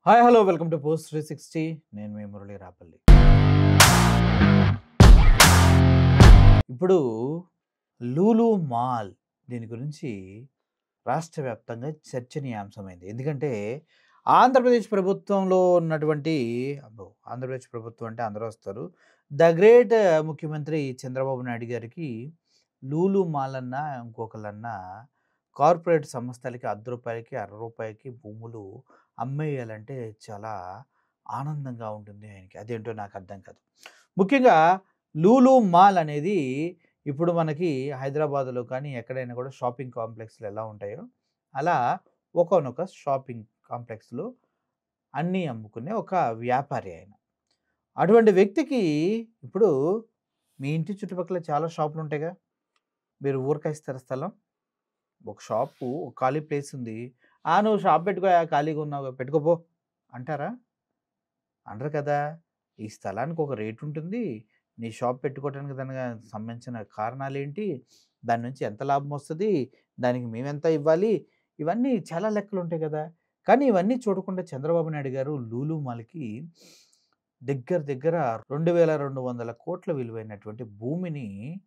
Hi hello welcome to post 360. నేను మీ మురళి రాపల్లి. ఇప్పుడు Lulu mall దీని గురించి రాష్ట్ర వ్యాప్తంగా చర్చనీయాంశమైంది. ఎందుకంటే ఆంధ్రప్రదేశ్ ప్రభుత్వంలో ఉన్నటువంటి ఆంధ్రప్రదేశ్ ప్రభుత్వం అంటే అందరూ వస్తారు. ద గ్రేట్ ముఖ్యమంత్రి చంద్రబాబు నాయుడు గారికి లూలు మాల్ అన్నా ఇంకొకళ్ళన్నా కార్పొరేట్ సంస్థలకి రూ. 10, రూ. 60కి భూములు అమ్మేయాలంటే చాలా ఆనందంగా ఉంటుంది ఆయనకి. అదేంటో నాకు అర్థం కాదు. ముఖ్యంగా లూలు మాల్ అనేది ఇప్పుడు మనకి హైదరాబాద్‌లో కానీ ఎక్కడైనా కూడా షాపింగ్ కాంప్లెక్స్‌లు ఎలా ఉంటాయో అలా ఒకానొక షాపింగ్ కాంప్లెక్స్‌లో అన్నీ అమ్ముకునే ఒక వ్యాపారి ఆయన. అటువంటి వ్యక్తికి ఇప్పుడు మీ ఇంటి చుట్టుపక్కల చాలా షాపులు ఉంటాయిగా. మీరు ఊరకా ఇస్తారా స్థలం? ఒక షాపు ఒక ఖాళీ ప్లేస్ ఉంది. నువ్వు షాప్ పెట్టుకోయా ఖాళీగా ఉన్నావు పెట్టుకోపో అంటారా? అనరు కదా! ఈ స్థలానికి ఒక రేట్ ఉంటుంది. నీ షాప్ పెట్టుకోవడానికి దానికి సంబంధించిన కారణాలేంటి? దాని నుంచి ఎంత లాభం వస్తది? దానికి మేమెంత ఇవ్వాలి? ఇవన్నీ చాలా లెక్కలుంటాయి కదా! కానీ ఇవన్నీ చూడకుండా చంద్రబాబు నాయుడు గారు లూలు మాల్‌కి దగ్గర దగ్గర 2200,00,00,000 విలువైనటువంటి భూమిని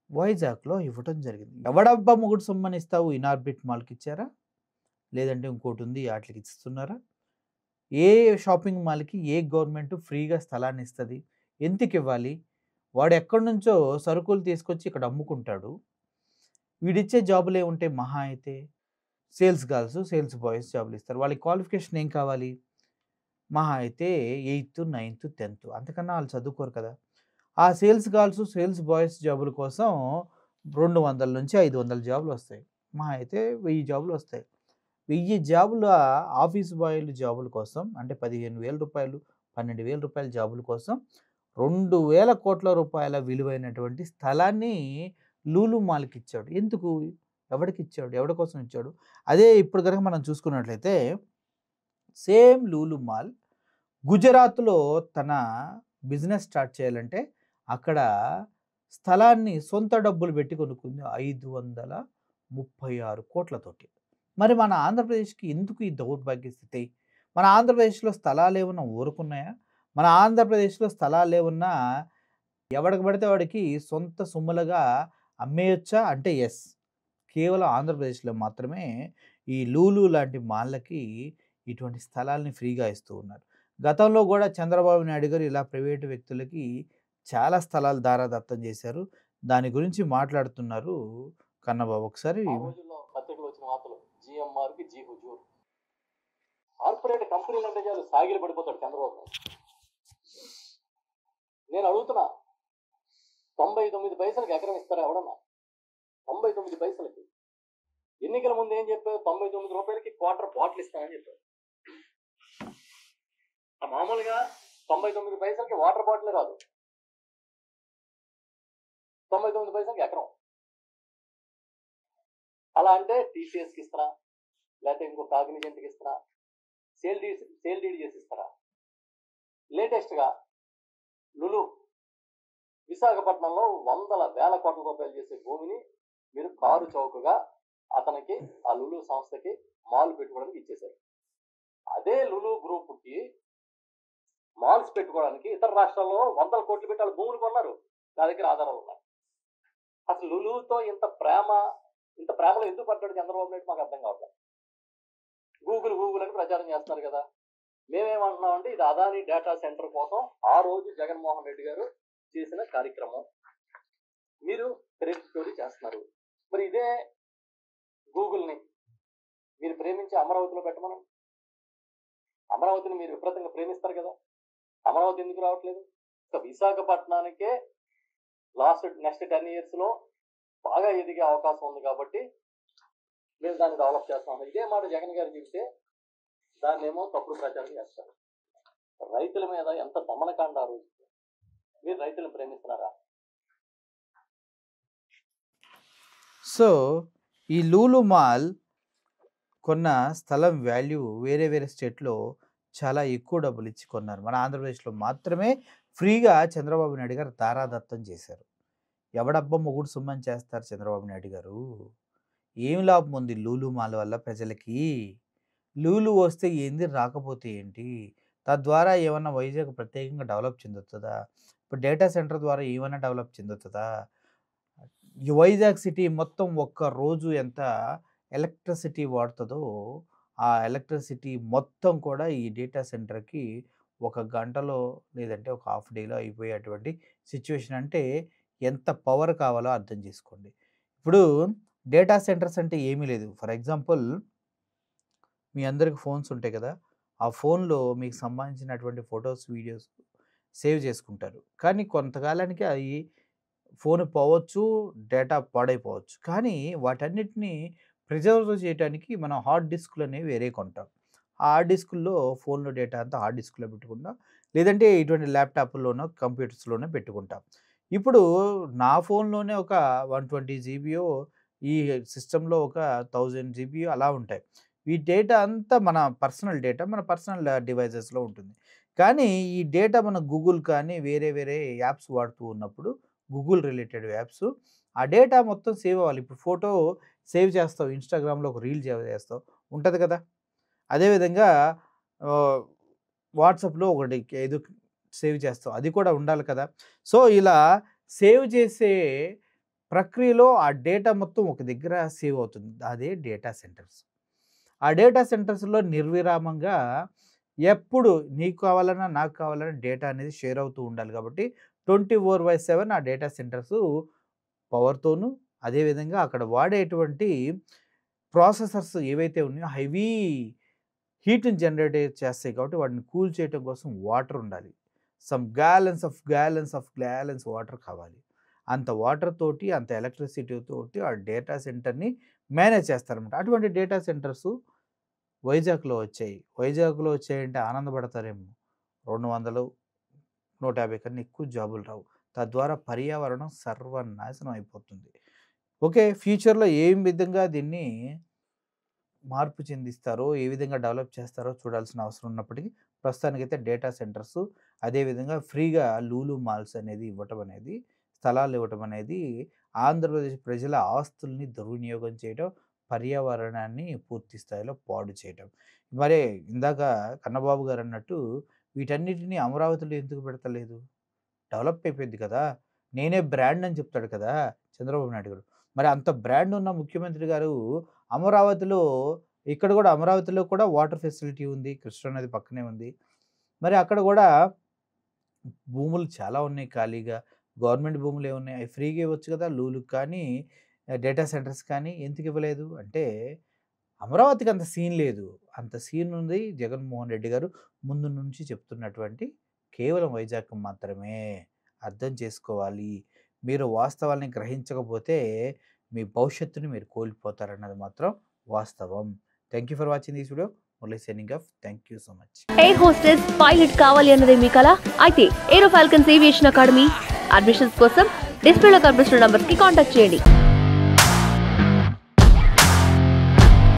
వైజాగ్‌లో ఇవ్వటం జరిగింది. ఎవడబ్బా మొగుడు సొమ్మని ఇస్తావు? ఇనార్బిట్ మాల్‌కి ఇచ్చారా? లేదంటే ఇంకోటుంది ఆటిలకి ఇస్తున్నారా? ఏ షాపింగ్ మాల్‌కి ఏ గవర్నమెంట్ ఫ్రీగా స్థలాన్ని ఇస్తది? ఎంతకివ్వాలి? వాడు ఎక్కడి నుంచో సరుకులు తీసుకొచ్చి ఇక్కడ అమ్ముకుంటాడు. వీడిచ్చే జాబులేముంటాయి మహా అయితే సేల్స్ గర్ల్స్, సేల్స్ బాయ్స్ జాబులు ఇస్తారు. వాళ్ళకి క్వాలిఫికేషన్ ఏం కావాలి? మహా అయితే 8, 9, 10 అంతకన్నా ఆళ్ళు చదువుకోరు కదా! ఆ సేల్స్ గర్ల్స్, సేల్స్ బాయ్స్ జాబుల కోసం 200-500 జాబులొస్తాయి. మహా అయితే 1000 జాబులొస్తాయి. 1000 జాబుల ఆఫీస్ బాయ్‌ల జాబుల కోసం అంటే రూ. 15,000, రూ. 12,000 జాబుల కోసం 2,000,00,00,000 విలువైనటువంటి స్థలాన్ని లూలు మాల్‌కిచ్చాడు. ఎందుకు? ఎవడికిచ్చాడు? ఎవడి కోసం ఇచ్చాడు? అదే ఇప్పుడు గనక మనం చూసుకున్నట్లయితే సేమ్ లూలు మాల్ గుజరాత్‌లో తన బిజినెస్ స్టార్ట్ చేయాలంటే అక్కడ స్థలాన్ని సొంత డబ్బులు పెట్టి కొనుక్కుంది 536,00,00,000 మరి మన ఆంధ్రప్రదేశ్‌కి ఎందుకు ఈ దౌర్భాగ్య స్థితి? మన ఆంధ్రప్రదేశ్‌లో స్థలాలేమన్నా ఊరుకున్నాయా? మన ఆంధ్రప్రదేశ్‌లో స్థలాలేమన్నా ఎవడికి పడితే వాడికి సొంత సొమ్ములుగా అమ్మేయొచ్చా? అంటే యెస్. కేవలం ఆంధ్రప్రదేశ్‌లో మాత్రమే ఈ లూలు లాంటి మాల్‌లకి ఇటువంటి స్థలాల్ని ఫ్రీగా ఇస్తూ ఉన్నారు. గతంలో గూడా చంద్రబాబు నాయుడు గారు ఇలా ప్రైవేటు వ్యక్తులకి చాలా స్థలాలు దారాదత్తం చేశారు. దాని గురించి మాట్లాడుతున్నారు కన్నబాబు. ఒకసారి ఆ రోజుల్లో పత్రికలో వచ్చిన వార్తలు జీఎంఆర్‌కి జీ హుజూర్. కార్పొరేట్ కంపెనీలు అంటే చాలు సాగిలి పడిపోతాడు చంద్రబాబు నాయుడు. నేను అడుగుతున్నా 99 పైసలకి ఎకరం ఇస్తారా ఎవడన్నా? 99 పైసలకి. ఎన్నికల ముందు ఏం చెప్పారు? 99 రూపాయలకి క్వార్టర్ బాటిల్ ఇస్తానని చెప్పారు. మామూలుగా 99 పైసలకి వాటర్ బాటిల్ రాదు. 99 పైసలకి ఎకరం. అలా అంటే టీసీఎస్కి ఇస్తారా? లేకపోతే ఇంకో కాగ్నిజెంట్కి ఇస్తారా? సేల్ డీడ్ చేసి ఇస్తారా? లేటెస్ట్గా లులు విశాఖపట్నంలో వందల వేల కోట్ల రూపాయలు చేసే భూమిని మీరు కారు చౌకగా అతనికి ఆ లులు సంస్థకి మాల్ పెట్టుకోవడానికి ఇచ్చేశారు. అదే లులు గ్రూప్కి మాల్స్ పెట్టుకోవడానికి ఇతర రాష్ట్రాల్లో వందల కోట్లు పెట్టి వాళ్ళు భూములు కొన్నారు. నా దగ్గర ఆధారాలు ఉన్నాయి. అసలు లులుతో ఇంత ప్రేమలో ఎందుకు పడ్డాడు చంద్రబాబు నాయుడు మాకు అర్థం కావట్లేదు. గూగుల్ అని ప్రచారం చేస్తున్నారు కదా. మేమేమంటున్నామంటే ఇది అదానీ డేటా సెంటర్ కోసం ఆ రోజు జగన్మోహన్ రెడ్డి గారు చేసిన కార్యక్రమం. మీరు క్రెడిట్ స్టోరీ చేస్తున్నారు. మరి ఇదే గూగుల్ని మీరు ప్రేమించి అమరావతిలో పెట్టమని. అమరావతిని మీరు విపరీతంగా ప్రేమిస్తారు కదా. అమరావతి ఎందుకు రావట్లేదు? విశాఖపట్నానికే నెక్స్ట్ 10 yearsలో బాగా ఎదిగే అవకాశం ఉంది కాబట్టి మేము దాన్ని డెవలప్ చేస్తాం. ఇదే మాట జగన్ గారు చెబితే దాన్ని ఏమో తప్పుడు ప్రచారం చేస్తారు. రైతుల మీద ఎంత దమనకాండ ఆ రోజు. మీరు రైతులను ప్రేమిస్తున్నారా? సో ఈ లూలు మాల్ కొన్న స్థలం వాల్యూ వేరే స్టేట్‌లో చాలా ఎక్కువ డబ్బులు ఇచ్చి కొన్నారు. మన ఆంధ్రప్రదేశ్‌లో మాత్రమే ఫ్రీగా చంద్రబాబు నాయుడు గారు దారాదత్తం చేశారు. ఎవడబ్బా మొగుడు సొమ్మని చేస్తారు చంద్రబాబు నాయుడు గారు? ఏం లాభం ఉంది లూలు మాల్ వల్ల ప్రజలకి? లూలు వస్తే ఏంది, రాకపోతే ఏంటి? తద్వారా ఏమన్నా వైజాగ్ ప్రత్యేకంగా డెవలప్ చెందుతదా? ఇప్పుడు డేటా సెంటర్ ద్వారా ఏమన్నా డెవలప్ చెందుతదా? ఈ వైజాగ్ సిటీ మొత్తం ఒక్క రోజు ఎంత ఎలక్ట్రిసిటీ వాడుతదో, ఆ ఎలక్ట్రిసిటీ మొత్తం కూడా ఈ డేటా సెంటర్‌కి ఒక గంటలో లేదంటే ఒక హాఫ్ డేలో అయిపోయేటువంటి సిట్యుయేషన్. అంటే ఎంత పవర్ కావాలో అర్థం చేసుకోండి. ఇప్పుడు డేటా సెంటర్స్ అంటే ఏమీ లేదు. ఫర్ ఎగ్జాంపుల్ మీ అందరికి ఫోన్స్ ఉంటాయి కదా! ఆ ఫోన్‌లో మీకు సంబంధించినటువంటి ఫోటోస్, వీడియోస్ సేవ్ చేసుకుంటారు. కానీ కొంతకాలానికి అయి ఫోన్ పోవచ్చు, డేటా పాడైపోవచ్చు. కానీ వాటన్నిటిని ప్రిజర్వ్ చేయటానికి మనం హార్డ్ డిస్క్‌లనేవి వేరే కొంటాం. ఆ హార్డ్ డిస్కుల్లో ఫోన్‌లో డేటా అంతా హార్డ్ డిస్క్‌లో పెట్టుకుంటాం. లేదంటే ఇటువంటి ల్యాప్‌టాప్‌ల్లోనో, కంప్యూటర్స్‌లోనో పెట్టుకుంటాం. ఇప్పుడు నా ఫోన్‌లోనే ఒక 120 జీబీయో, ఈ సిస్టమ్‌లో ఒక 1000 జీబీయో అలా ఉంటాయి. ఈ డేటా అంతా మన పర్సనల్ డేటా, మన పర్సనల్ డివైసెస్‌లో ఉంటుంది. కానీ ఈ డేటా మన గూగుల్ కానీ, వేరే వేరే యాప్స్ వాడుతూ ఉన్నప్పుడు, గూగుల్ రిలేటెడ్ యాప్స్, ఆ డేటా మొత్తం సేవ్ అవ్వాలి. ఇప్పుడు ఫోటో సేవ్ చేస్తావు, ఇన్‌స్టాగ్రామ్‌లో ఒక రీల్ సేవ్ చేస్తావు, ఉంటది కదా! అదేవిధంగా ఆహ్, వాట్సాప్‌లో ఒకటి ఏదో సేవ్ చేస్తావు, అది కూడా ఉండాలి కదా! సో, ఇలా సేవ్ చేసే ప్రక్రియలో ఆ డేటా మొత్తం ఒక దగ్గర సేవ్ అవుతుంది. అదే డేటా సెంటర్స్. ఆ డేటా సెంటర్స్‌లో నిర్విరామంగా ఎప్పుడు నీకు కావాలన్నా, నాకు కావాలన్నా డేటా అనేది షేర్ అవుతూ ఉండాలి కాబట్టి 24/7 ఆ డేటా సెంటర్స్ పవర్‌తోను, అదేవిధంగా అక్కడ వాడేటువంటి ప్రాసెసర్స్ ఏవైతే ఉన్నాయో హెవీ హీట్‌ని జనరేట్ చేస్తాయి కాబట్టి వాటిని కూల్ చేయటం కోసం వాటర్ ఉండాలి. సమ్ గ్యాలన్స్ వాటర్ కావాలి. అంత వాటర్ తోటి, అంత ఎలక్ట్రిసిటీ తోటి ఆ డేటా సెంటర్‌ని మేనేజ్ చేస్తారనమాట. అటువంటి డేటా సెంటర్స్ వైజాగ్‌లో వచ్చాయి. వైజాగ్‌లో వచ్చాయంటే ఆనందపడతారేమో! 200, 150 కన్నా ఎక్కువ జాబులు రావు. తద్వారా పర్యావరణం సర్వనాశనం అయిపోతుంది. ఓకే. ఫ్యూచర్‌లో ఏం విధంగా దీన్ని మార్పు చెందిస్తారో, ఏ విధంగా డెవలప్ చేస్తారో చూడాల్సిన అవసరం ఉన్నప్పటికీ, ప్రస్తుతానికైతే డేటా సెంటర్సు, అదేవిధంగా ఫ్రీగా లూలు మాల్స్ అనేది ఇవ్వటం అనేది, స్థలాలు ఇవ్వటం అనేది ఆంధ్రప్రదేశ్ ప్రజల ఆస్తుల్ని దుర్వినియోగం చేయడం, పర్యావరణాన్ని పూర్తి స్థాయిలో పాడు చేయటం. మరి ఇందాక కన్నబాబు గారన్నట్టు వీటన్నిటిని అమరావతిలో ఎందుకు పెడతలేదు? డెవలప్ అయిపోయిద్ది కదా! నేనే బ్రాండ్ అని చెప్తాడు కదా! చంద్రబాబు నాయుడు గారు. మరి అంత బ్రాండ్ ఉన్న ముఖ్యమంత్రి గారు అమరావతిలో, ఇక్కడ కూడా అమరావతిలో కూడా వాటర్ ఫెసిలిటీ ఉంది. కృష్ణా నది పక్కనే ఉంది. మరి అక్కడ కూడా భూములు చాలా ఉన్నాయి ఖాళీగా. గవర్నమెంట్ భూములు ఏమున్నాయి? అవి ఫ్రీగా ఇవ్వచ్చు కదా! లూలుకి కానీ, డేటా సెంటర్స్ కానీ ఎందుకు ఇవ్వలేదు? అంటే అమరావతికి అంత సీన్ లేదు. అంత సీన్ ఉంది జగన్మోహన్ రెడ్డి గారు ముందు నుంచి చెప్తున్నటువంటి కేవలం వైజాగ్‌కి మాత్రమే. అర్థం చేసుకోవాలి. మీరు వాస్తవాల్ని గ్రహించకపోతే మీ భవిష్యత్తుని మీరు కోల్పోతారన్నది మాత్రం వాస్తవం. Thank you for watching this video. Murali signing off. Thank you so much. Air hostess pilot కావాలి అన్నదే మీ కల? అయితే ఏరో ఫాల్కన్స్ ఏవియేషన్ అకాడమీ అడ్మిషన్స్ కోసం డిస్ప్లేలో కనిపిస్తున్న నంబర్స్ కి కాంటాక్ట్ చేయండి.